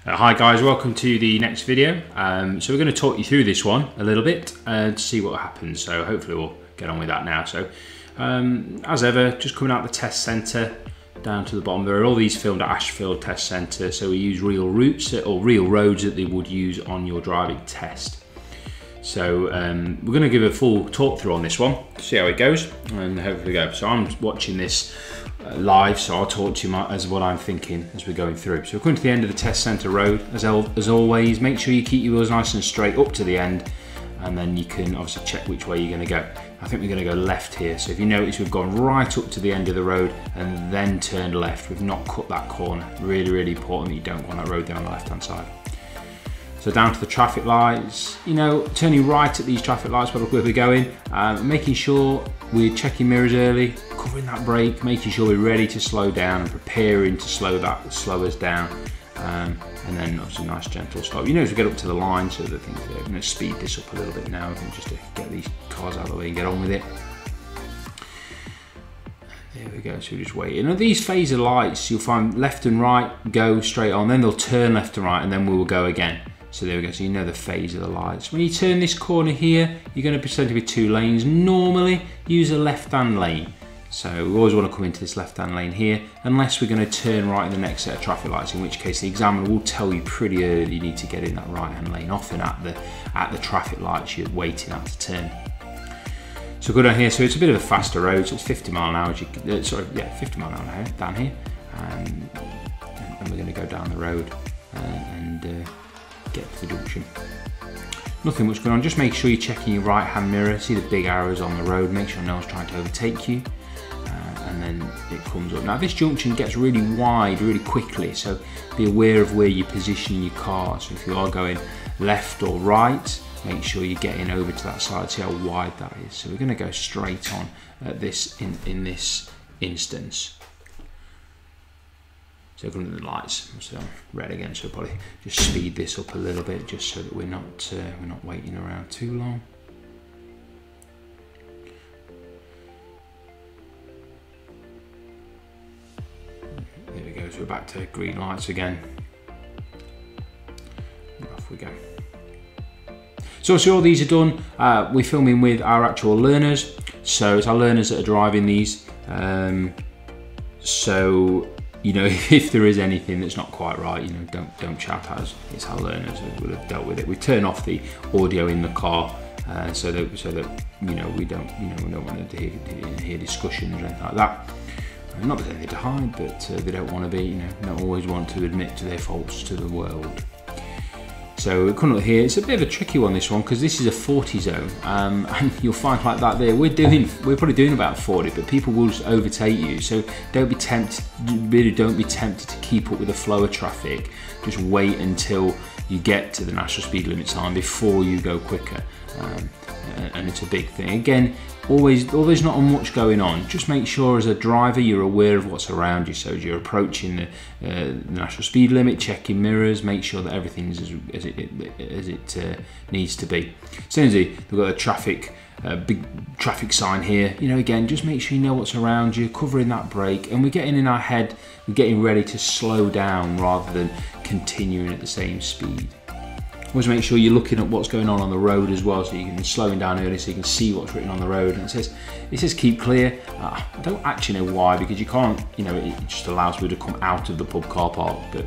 Hi guys, welcome to the next video. So we're going to talk you through this one a little bit to see what happens. So hopefully we'll get on with that now. So as ever, just coming out the test centre down to the bottom. There are all these filmed at Ashfield Test Centre. So we use real routes or real roads that they would use on your driving test. So we're going to give a full talk through on this one, see how it goes, and hopefully go. So I'm watching this live, so I'll talk to you as what I'm thinking as we're going through. So we're coming to the end of the test centre road. As always, make sure you keep your wheels nice and straight up to the end, and then you can obviously check which way you're going to go. I think we're going to go left here. So if you notice, we've gone right up to the end of the road and then turned left. We've not cut that corner. Really, really important that you don't go on that road there on the left-hand side. So down to the traffic lights, you know, turning right at these traffic lights where we're going, making sure we're checking mirrors early, covering that brake, making sure we're ready to slow down and preparing to slow us down. And then obviously nice gentle stop. You know, as we get up to the line, so that things I'm going to speed this up a little bit now, I think, just to get these cars out of the way and get on with it. There we go, so we're just waiting. Now these phaser lights, you'll find left and right, go straight on, then they'll turn left and right, and then we will go again. So there we go, so you know the phase of the lights. When you turn this corner here, you're going to be presented with two lanes. Normally, use a left-hand lane. So we always want to come into this left-hand lane here, unless we're going to turn right in the next set of traffic lights, in which case the examiner will tell you pretty early you need to get in that right-hand lane, often at the traffic lights you're waiting at to turn. So go down here, so it's a bit of a faster road, so it's 50 mile an hour, 50 mile an hour down here. And we're going to go down the road and get to the junction. Nothing much going on, just make sure you're checking your right hand mirror, see the big arrows on the road, make sure no one's trying to overtake you, and then it comes up. Now this junction gets really wide really quickly, so be aware of where you're positioning your car. So if you are going left or right, make sure you're getting over to that side, see how wide that is. So we're going to go straight on at this in this instance. So going to the lights, so red again, so probably just speed this up a little bit, just so that we're not waiting around too long. There we go, so we're back to green lights again. And off we go. So all these are done. We're filming with our actual learners, so it's our learners that are driving these. So you know, if there is anything that's not quite right, you know, don't shout at us. It's our learners who will have dealt with it. We turn off the audio in the car so that you know we don't want to hear discussions or anything like that. Not that there's anything to hide, but they don't want to be, you know, don't always want to admit to their faults to the world. So we're coming up here. It's a bit of a tricky one, this one, because this is a 40 zone, and you'll find like that there. We're probably doing about 40, but people will just overtake you. So don't be tempted. Really, don't be tempted to keep up with the flow of traffic. Just wait until you get to the national speed limit sign before you go quicker. And it's a big thing. Again, always not much going on. Just make sure as a driver you're aware of what's around you. So as you're approaching the national speed limit, checking mirrors, make sure that everything's as it needs to be. As soon as they've got a traffic big traffic sign here, you know, again, just make sure you know what's around you, covering that brake, and we're getting in our head, we're getting ready to slow down rather than continuing at the same speed. Always make sure you're looking at what's going on the road as well, so you can slowing down early so you can see what's written on the road. And it says keep clear. I don't actually know why, because you can't, you know, it just allows people to come out of the pub car park, but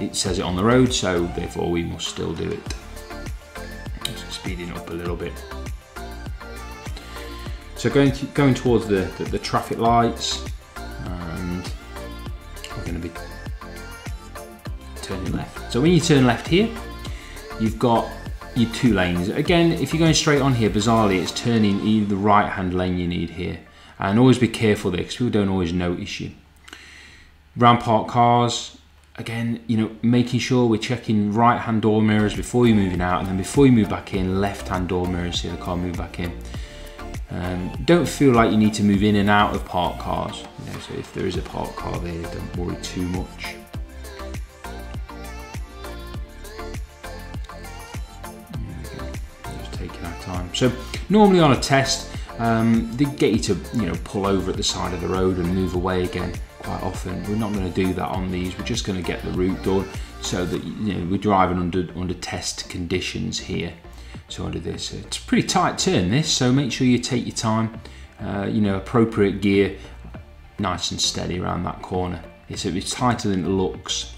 it says it on the road, so therefore we must still do it. Just speeding up a little bit. So going towards the traffic lights, and we're going to be turning left. So when you turn left here, you've got your two lanes. Again, if you're going straight on here, bizarrely, it's turning either the right-hand lane you need here. And always be careful there, because people don't always notice you. Round parked cars, again, you know, making sure we're checking right-hand door mirrors before you're moving out, and then before you move back in, left-hand door mirrors, see the car move back in. Don't feel like you need to move in and out of parked cars. You know, so if there is a parked car there, don't worry too much. Taking our time. So normally on a test, they get you to, you know, pull over at the side of the road and move away again quite often. We're not going to do that on these. We're just going to get the route done. so that we're driving under test conditions here. So under this, it's a pretty tight turn this, so make sure you take your time. Appropriate gear, nice and steady around that corner. It's a bit tighter than it looks.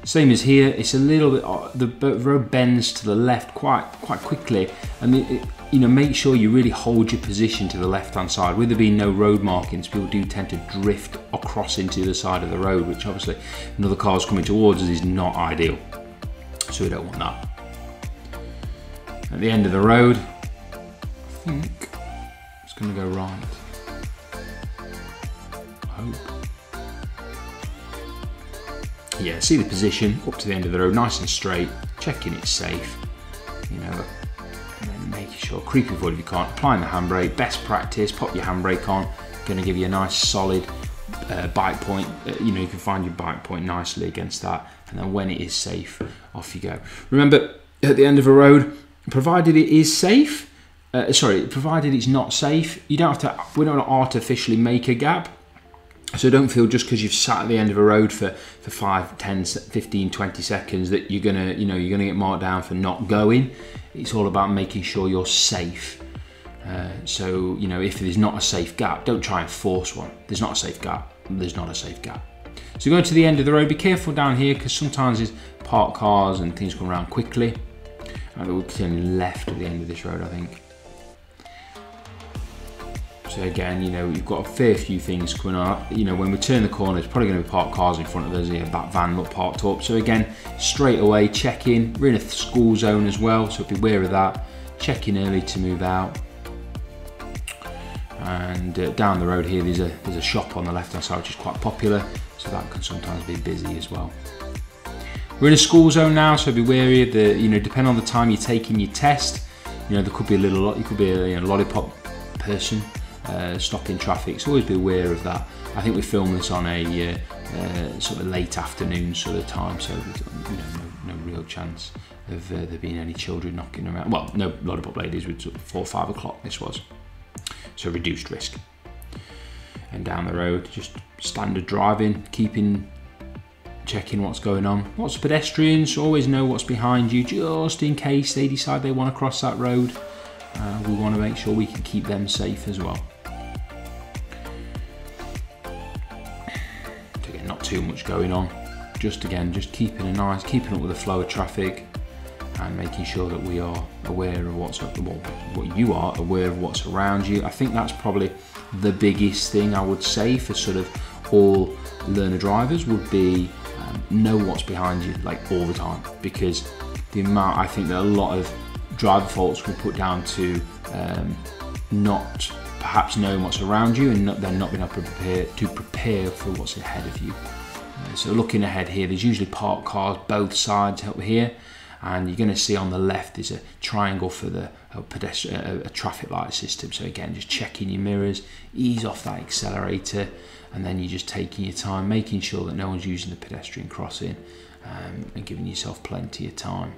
Same as here, it's a little bit, the road bends to the left quite quickly, and make sure you really hold your position to the left hand side. With there being no road markings, people do tend to drift across into the other side of the road, which obviously another car's coming towards us is not ideal, so we don't want that. At the end of the road, I think it's going to go right. I hope. Yeah, see the position up to the end of the road, nice and straight, checking it's safe, and then making sure, creeping forward if you can't, applying the handbrake, best practice, pop your handbrake on, going to give you a nice solid bike point, you can find your bike point nicely against that, and then when it is safe, off you go. Remember, at the end of a road, provided it is safe, provided it's not safe, we don't artificially make a gap. So don't feel just because you've sat at the end of a road for 5, 10, 15, 20 seconds that you're gonna get marked down for not going. It's all about making sure you're safe. If there's not a safe gap, don't try and force one. There's not a safe gap. There's not a safe gap. So going to the end of the road, be careful down here because sometimes there's parked cars and things come around quickly. We'll turn left at the end of this road, I think. So again, you've got a fair few things coming up. When we turn the corner, it's probably going to be parked cars in front of us. That van not parked up. So again, straight away, check in. We're in a school zone as well, so beware of that. Check in early to move out. And down the road here, there's a shop on the left-hand side, which is quite popular. So that can sometimes be busy as well. We're in a school zone now, so be wary of the, depending on the time you're taking your test, there could be a lollipop person stopping traffic, so always be aware of that. I think we filmed this on a sort of late afternoon sort of time, so there's no real chance of there being any children knocking around. Well, no lollipop ladies with sort of 4 or 5 o'clock this was, so reduced risk. And down the road, just standard driving, checking what's going on. Lots of pedestrians, always know what's behind you just in case they decide they want to cross that road. We want to make sure we can keep them safe as well. So again, not too much going on. Just keeping up with the flow of traffic and making sure that we are aware of what you are aware of what's around you. I think that's probably the biggest thing I would say for sort of all learner drivers would be know what's behind you like all the time, because the amount I think that a lot of driver faults will put down to not perhaps knowing what's around you and then not being able to prepare for what's ahead of you. So looking ahead here, there's usually parked cars both sides up here, and you're going to see on the left there's a triangle for the a traffic light system. So again, just checking your mirrors, ease off that accelerator, and then you're just taking your time, making sure that no one's using the pedestrian crossing, and giving yourself plenty of time.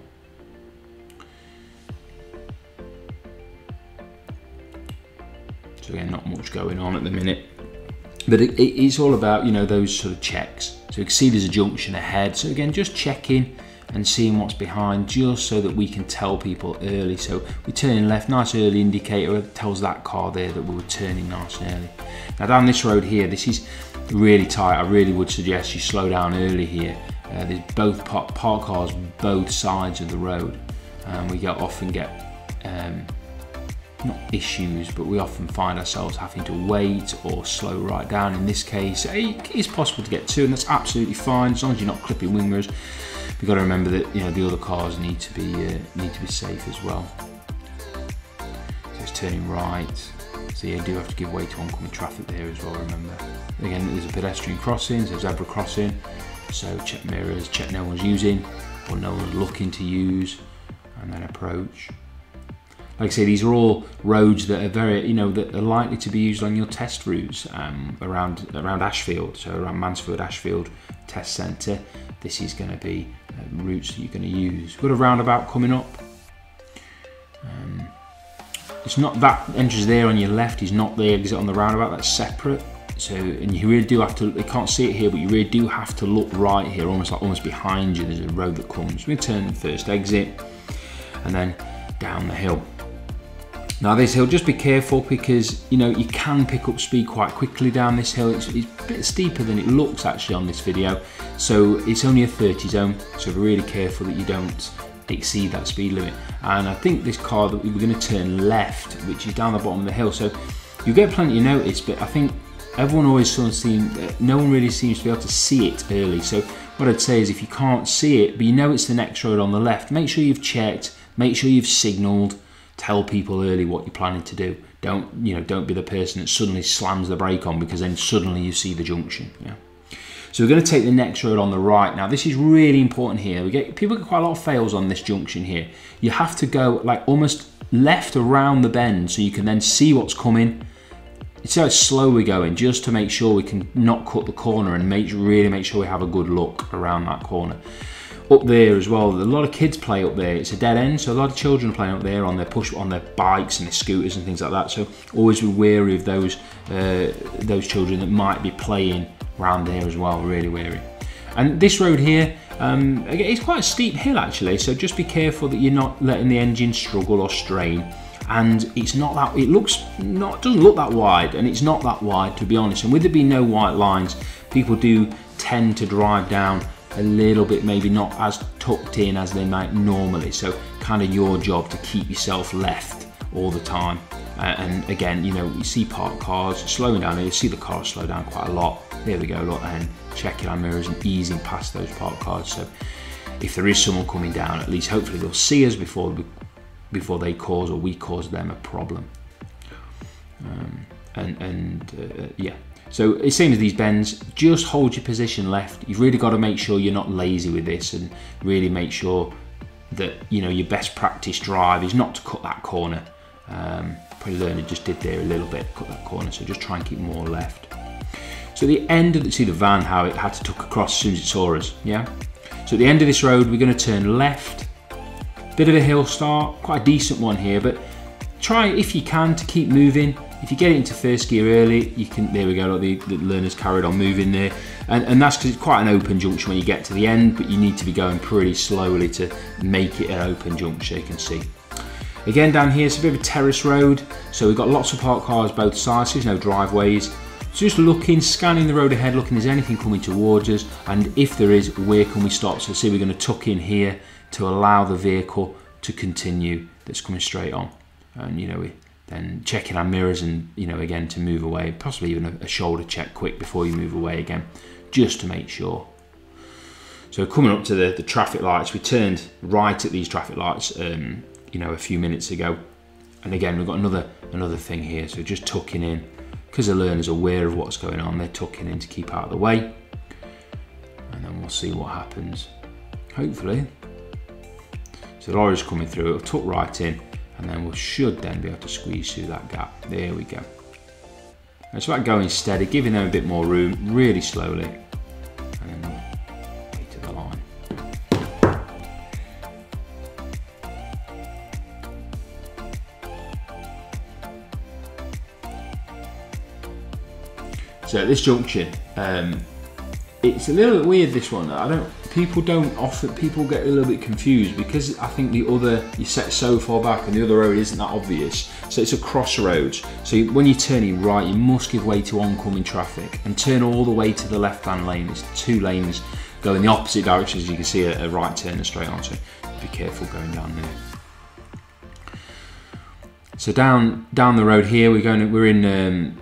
So again, not much going on at the minute, but it's all about those sort of checks. So you can see there's a junction ahead, so again just checking and seeing what's behind, just so that we can tell people early. So we're turning left, nice early indicator that tells that car there that we were turning nice and early. Now down this road here, this is really tight. I really would suggest you slow down early here. There's both parked cars both sides of the road, and we often get not issues, but we often find ourselves having to wait or slow right down. In this case, it is possible to get to, and that's absolutely fine as long as you're not clipping wing mirrors. We've got to remember that the other cars need to be safe as well. So it's turning right. So you do have to give way to oncoming traffic there as well. Remember, again, there's a pedestrian crossing, so zebra crossing. So check mirrors, check no one's using or no one's looking to use, and then approach. Like I say, these are all roads that are very, that are likely to be used on your test routes around Ashfield. So around Mansfield, Ashfield Test Centre, this is going to be routes that you're going to use. We've got a roundabout coming up. It's not that entrance there on your left is not the exit on the roundabout. That's separate. So, and you really do have to, you can't see it here, but you really do have to look right here, almost behind you. There's a road that comes. We turn the first exit and then down the hill. Now this hill, just be careful because you know you can pick up speed quite quickly down this hill. It's a bit steeper than it looks actually on this video. So it's only a 30 zone, so be really careful that you don't exceed that speed limit. And I think this car that we were going to turn left, which is down the bottom of the hill, so you get plenty of notice, but I think everyone always sort of seems, no one really seems to be able to see it early. So what I'd say is if you can't see it, but you know it's the next road on the left, make sure you've checked, make sure you've signalled, tell people early what you're planning to do. Don't be the person that suddenly slams the brake on because then suddenly you see the junction. Yeah. So we're going to take the next road on the right. Now this is really important here. People get quite a lot of fails on this junction here. You have to go like almost left around the bend so you can then see what's coming. It's how slow we're going, just to make sure we can not cut the corner and really make sure we have a good look around that corner. Up there as well, a lot of kids play up there. It's a dead end, so a lot of children are playing up there on their bikes and their scooters and things like that. So always be wary of those children that might be playing around there as well. Really wary. And this road here, it's quite a steep hill actually. So just be careful that you're not letting the engine struggle or strain. And it's not that, doesn't look that wide, and it's not that wide to be honest. And with there being no white lines, people do tend to drive down a little bit, maybe not as tucked in as they might normally. So kind of your job to keep yourself left all the time. And again, you know, you see parked cars slowing down, and you see the cars slow down quite a lot. There we go, look, and checking our mirrors and easing past those parked cars. So if there is someone coming down, at least hopefully they'll see us before they cause or we cause them a problem. Yeah, so it's same as these bends, just hold your position left. You've really got to make sure you're not lazy with this, and really make sure that you know your best practice drive is not to cut that corner. Probably learner just did there a little bit, cut that corner, so just try and keep more left. So at the end of see the van, how it had to tuck across as soon as it saw us, yeah? So at the end of this road, we're going to turn left. Bit of a hill start, quite a decent one here, but try if you can to keep moving. If you get it into first gear early, you can, there we go, the learner's carried on moving there. And that's because it's quite an open junction when you get to the end, but you need to be going pretty slowly to make it an open junction so you can see. Again, down here, it's a bit of a terrace road, so we've got lots of parked cars both sides, so there's no driveways. So just looking, scanning the road ahead, looking if there's anything coming towards us, and if there is, where can we stop? So see, we're going to tuck in here to allow the vehicle to continue that's coming straight on. And you know, then checking our mirrors and you know, again to move away, possibly even a shoulder check quick before you move away again, just to make sure. So coming up to the traffic lights, we turned right at these traffic lights you know, a few minutes ago, and again we've got another thing here, so just tucking in because the learner's aware of what's going on. They're tucking in to keep out of the way, and then we'll see what happens, hopefully. So the lorry's coming through, it'll tuck right in, and then we should then be able to squeeze through that gap. There we go. And it's about going steady, giving them a bit more room, really slowly, and then way to the line. So at this junction, it's a little bit weird, this one. People get a little bit confused because I think you're set so far back and the other road isn't that obvious. So it's a crossroads. So when you're turning right, you must give way to oncoming traffic and turn all the way to the left-hand lane. It's 2 lanes go in the opposite direction, as you can see a right turn straight on. So be careful going down there. So down the road here, we're in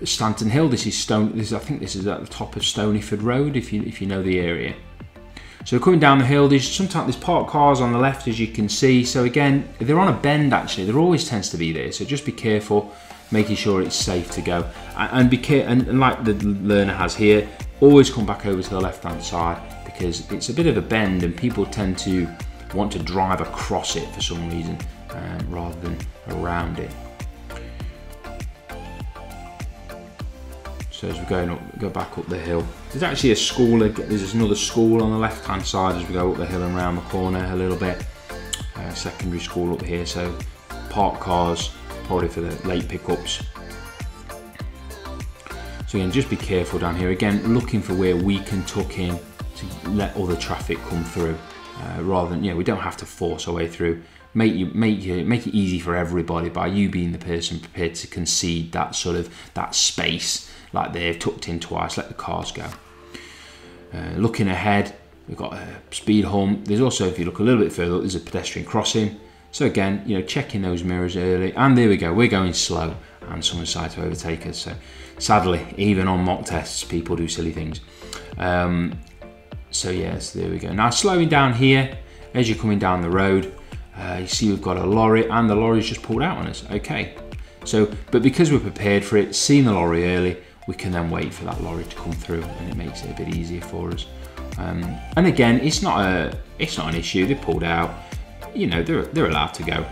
Stanton Hill. I think this is at the top of Stonyford Road, if you know the area. So coming down the hill, there's parked cars on the left, as you can see. So again, if they're on a bend, actually, there always tends to be there. So just be careful, making sure it's safe to go, and like the learner has here, always come back over to the left-hand side because it's a bit of a bend, and people tend to want to drive across it for some reason rather than around it. So as we're go back up the hill, there's actually a school. There's another school on the left-hand side as we go up the hill and around the corner a little bit. Secondary school up here, so parked cars probably for the late pickups. So again, just be careful down here. Again, looking for where we can tuck in to let other traffic come through, rather than, we don't have to force our way through. Make it easy for everybody by you being the person prepared to concede that that space, like they've tucked in twice. Let the cars go. Looking ahead, we've got a speed hump. There's also, if you look a little bit further, there's a pedestrian crossing. So again, checking those mirrors early. And there we go. We're going slow, and someone decided to overtake us. So sadly, even on mock tests, people do silly things. So yes, there we go. Now slowing down here, as you're coming down the road, you see we've got a lorry, and the lorry's just pulled out on us. Okay, so but because we're prepared for it, seeing the lorry early, we can then wait for that lorry to come through, and it makes it a bit easier for us. And again, it's not an issue. They pulled out. They're allowed to go.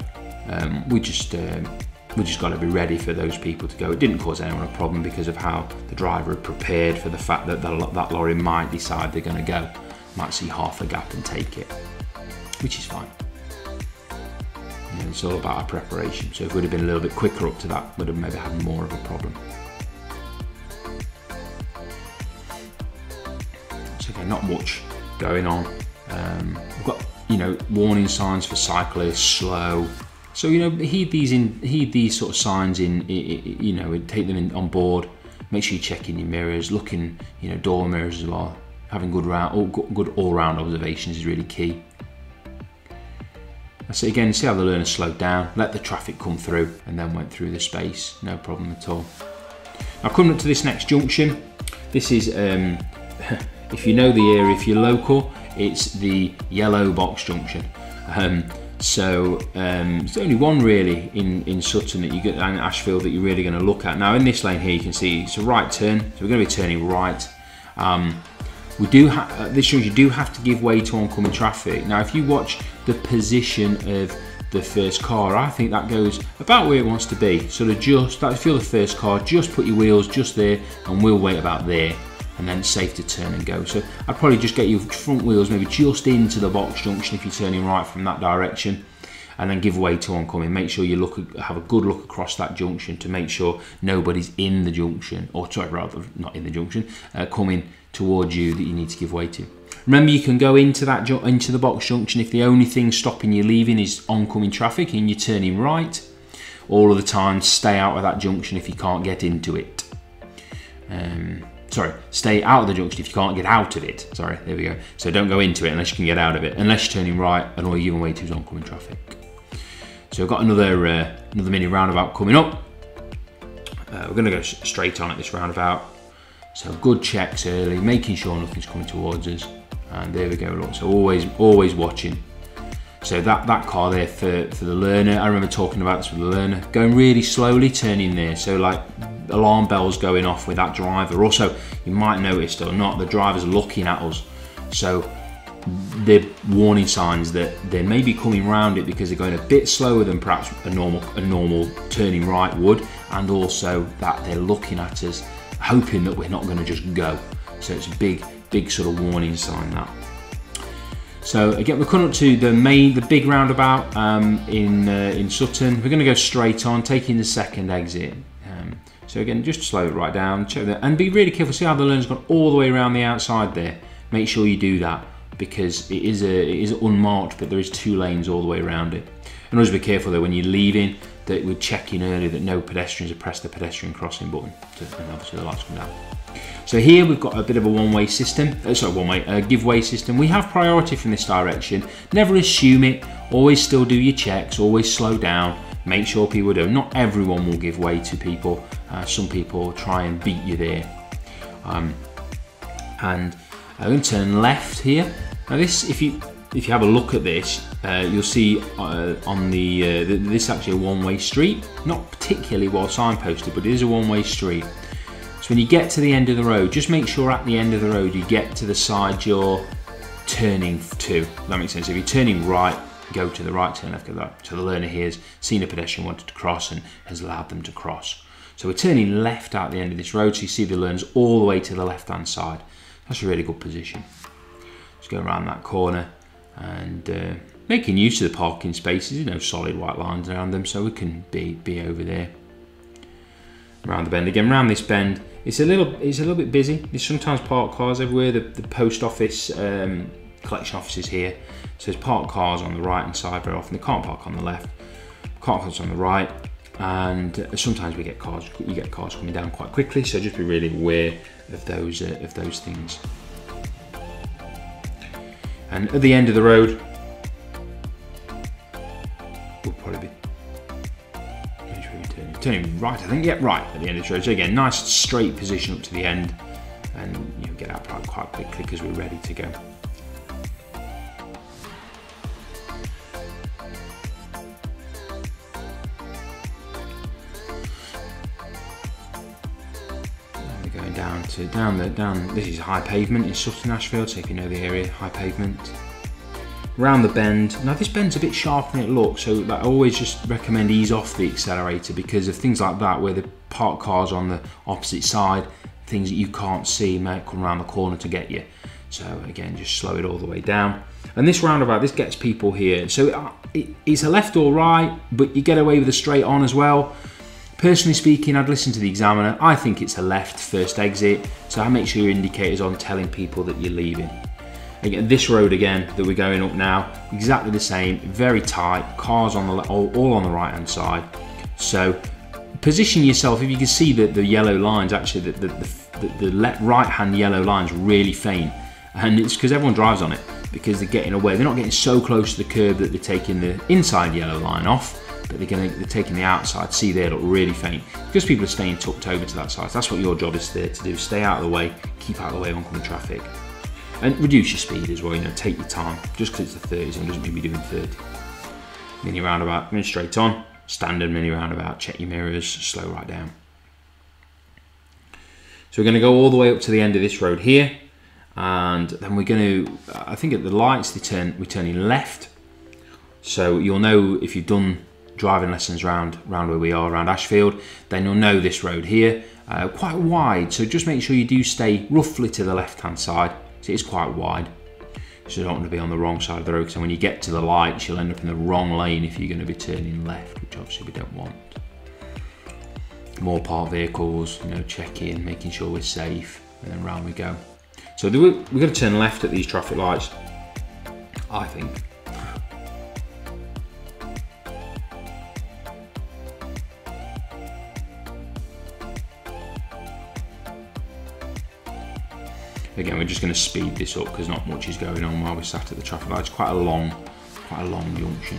We just got to be ready for those people to go. It didn't cause anyone a problem because of how the driver had prepared for the fact that that lorry might decide they're going to go, might see half a gap and take it, which is fine. It's all about our preparation. So if we'd have been a little bit quicker up to that, we'd have maybe had more of a problem. So again, not much going on. We've got warning signs for cyclists, slow. So heed these sort of signs in. Take them on board. Make sure you're checking your mirrors, looking door mirrors as well. Having good all-round observations is really key. So again, see how the learner slowed down, let the traffic come through, and then went through the space, no problem at all. Now coming up to this next junction, this is, if you know the area, if you're local, it's the yellow box junction. So there's only one really in Sutton that you get, and Ashfield, that you're really going to look at. Now in this lane here, you can see it's a right turn, so we're going to be turning right. This shows you do have to give way to oncoming traffic. Now if you watch the position of the first car, I think that goes about where it wants to be. Sort of just, if you're the first car, just put your wheels just there, and we'll wait about there, and then it's safe to turn and go. So I'd probably just get your front wheels maybe just into the box junction if you're turning right from that direction, and then give way to oncoming. Make sure you have a good look across that junction to make sure nobody's in the junction, or sorry, rather not in the junction, coming towards you that you need to give way to. Remember, you can go into the box junction if the only thing stopping you leaving is oncoming traffic and you're turning right. All of the time, stay out of that junction if you can't get into it. Sorry, stay out of the junction if you can't get out of it. Sorry, there we go. So don't go into it unless you can get out of it, unless you're turning right and all you're giving way to is oncoming traffic. So we've got another mini roundabout coming up. We're going to go straight on at this roundabout. So good checks early, making sure nothing's coming towards us. And there we go, look, so always watching. So that car there for the learner, I remember talking about this with the learner, going really slowly, turning there. So like alarm bells going off with that driver. Also, you might notice or not, the driver's looking at us. So they're warning signs that they may be coming round it because they're going a bit slower than perhaps a normal turning right would. And also that they're looking at us, hoping that we're not going to just go. So it's a big sort of warning sign, that. So again, we're coming up to the big roundabout in Sutton. We're going to go straight on, taking the second exit. So again, just slow it right down, check that, and be really careful. See how the learner's gone all the way around the outside there. Make sure you do that because it is unmarked, but there is 2 lanes all the way around it. And always be careful though when you're leaving that we're checking early that no pedestrians have pressed the pedestrian crossing button, and obviously the lights come down. So here we've got a bit of a one-way system, give-way system. We have priority from this direction. Never assume it, always still do your checks, always slow down, make sure people do. Not everyone will give way to people. Some people try and beat you there. And I'm going to turn left here. Now this, if you have a look at this, you'll see on this is actually a one-way street. Not particularly well signposted, but it is a one-way street. So when you get to the end of the road, just make sure at the end of the road you get to the side you're turning to. That makes sense. If you're turning right, go to the right, turn left, go left. So the learner here has seen a pedestrian wanted to cross and has allowed them to cross. So we're turning left out the end of this road, so you see the learners all the way to the left-hand side. That's a really good position. Just go around that corner and making use of the parking spaces. There's no solid white lines around them, so we can be over there. Around the bend again. Around this bend, It's a little bit busy. There's sometimes parked cars everywhere. The post office collection offices here. So there's parked cars on the right hand side very often. They can't park on the left. Car parks on the right, and sometimes you get cars coming down quite quickly. So just be really aware of those things. And at the end of the road, we'll probably be turning right, I think. Yeah, right at the end of the road. So again, nice straight position up to the end, and you know, get out quite quickly because we're ready to go. Going down. This is high pavement in Sutton Ashfield. So if you know the area, high pavement. Round the bend. Now this bend's a bit sharper than it looks, so I always just recommend ease off the accelerator because of things like that, where the parked cars on the opposite side, things that you can't see might come around the corner to get you. So again, just slow it all the way down. And this roundabout, this gets people here. So it's a left or right, but you get away with a straight on as well. Personally speaking, I'd listen to the examiner. I think it's a left first exit, so I make sure your indicator's on telling people that you're leaving. Again, this road again that we're going up now, exactly the same, very tight, cars on the all on the right hand side. So position yourself. If you can see that the yellow lines, actually the right hand yellow lines really faint, and it's because everyone drives on it because they're getting away. They're not getting so close to the curb that they're taking the inside yellow line off, but they're taking the outside. See, they look really faint because people are staying tucked over to that side. So that's what your job is there to do. Stay out of the way, keep out of the way of oncoming traffic, and reduce your speed as well. You know, take your time. Just because it's the 30 zone doesn't mean you're doing 30. Mini roundabout, going straight on. Standard mini roundabout. Check your mirrors. Slow right down. So we're going to go all the way up to the end of this road here, and then we're going to. I think at the lights we're turning left. So you'll know if you've done driving lessons round where we are, around Ashfield, then you'll know this road here, quite wide, so just make sure you do stay roughly to the left hand side. So it is quite wide, so you don't want to be on the wrong side of the road, so when you get to the lights you'll end up in the wrong lane if you're going to be turning left, which obviously we don't want. More parked vehicles, you know, check in, making sure we're safe, and then round we go. So we're going to turn left at these traffic lights, I think. Again, we're just going to speed this up because not much is going on while we're sat at the traffic lights. Quite a long junction.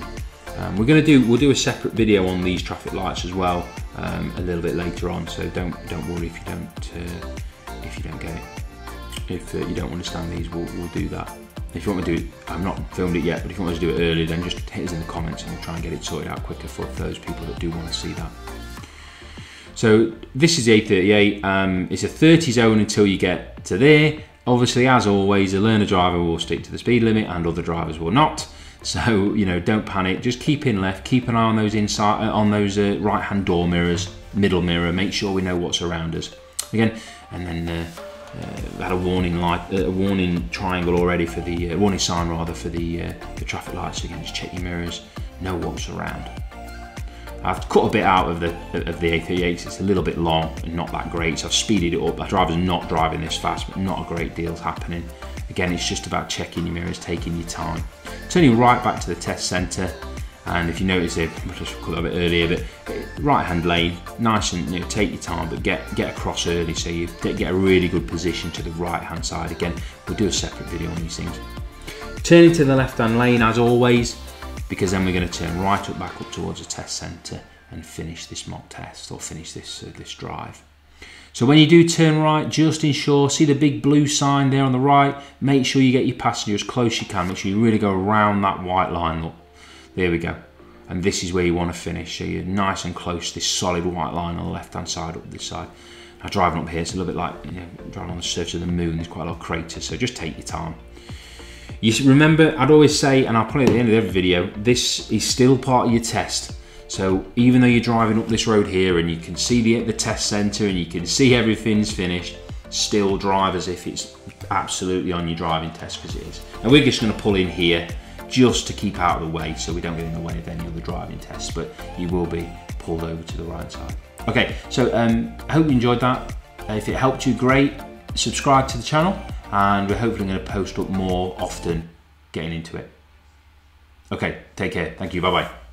We'll do a separate video on these traffic lights as well a little bit later on. So don't worry if you don't get it. If you don't understand these, we'll do that. If you want me to do it, I've not filmed it yet, but if you want us to do it earlier, then just hit us in the comments and we'll try and get it sorted out quicker for those people that do want to see that. So this is the A38, it's a 30 zone until you get to there. Obviously, as always, a learner driver will stick to the speed limit and other drivers will not. So, you know, don't panic, just keep in left, keep an eye on those right-hand door mirrors, middle mirror, make sure we know what's around us. Again, and then we had a warning light, a warning triangle already for the, warning sign rather for the traffic lights. So again, just check your mirrors, know what's around. I've cut a bit out of the A38, it's a little bit long and not that great, so I've speeded it up. The driver's not driving this fast, but not a great deal's happening. Again, it's just about checking your mirrors, taking your time. Turning right back to the test centre, and if you notice it, I just cut it a bit earlier, but right hand lane, nice and, you know, take your time, but get across early so you get a really good position to the right hand side. Again, we'll do a separate video on these things. Turning to the left hand lane as always, because then we're going to turn right back up towards the test centre and finish this mock test, or finish this drive. So when you do turn right, just ensure, see the big blue sign there on the right, make sure you get your passenger as close as you can, make sure you really go around that white line. Look, there we go. And this is where you want to finish, so you're nice and close to this solid white line on the left hand side up this side. Now driving up here, it's a little bit like, you know, driving on the surface of the moon, there's quite a lot of craters, so just take your time. You remember, I'd always say, and I'll put it at the end of every video, this is still part of your test. So even though you're driving up this road here and you can see the test centre and you can see everything's finished, still drive as if it's absolutely on your driving test, because it is. And we're just going to pull in here just to keep out of the way so we don't get in the way of any other driving tests, but you will be pulled over to the right side. Okay, so I hope you enjoyed that. If it helped you, great. Subscribe to the channel, and we're hopefully going to post up more often getting into it. Okay, take care. Thank you. Bye-bye.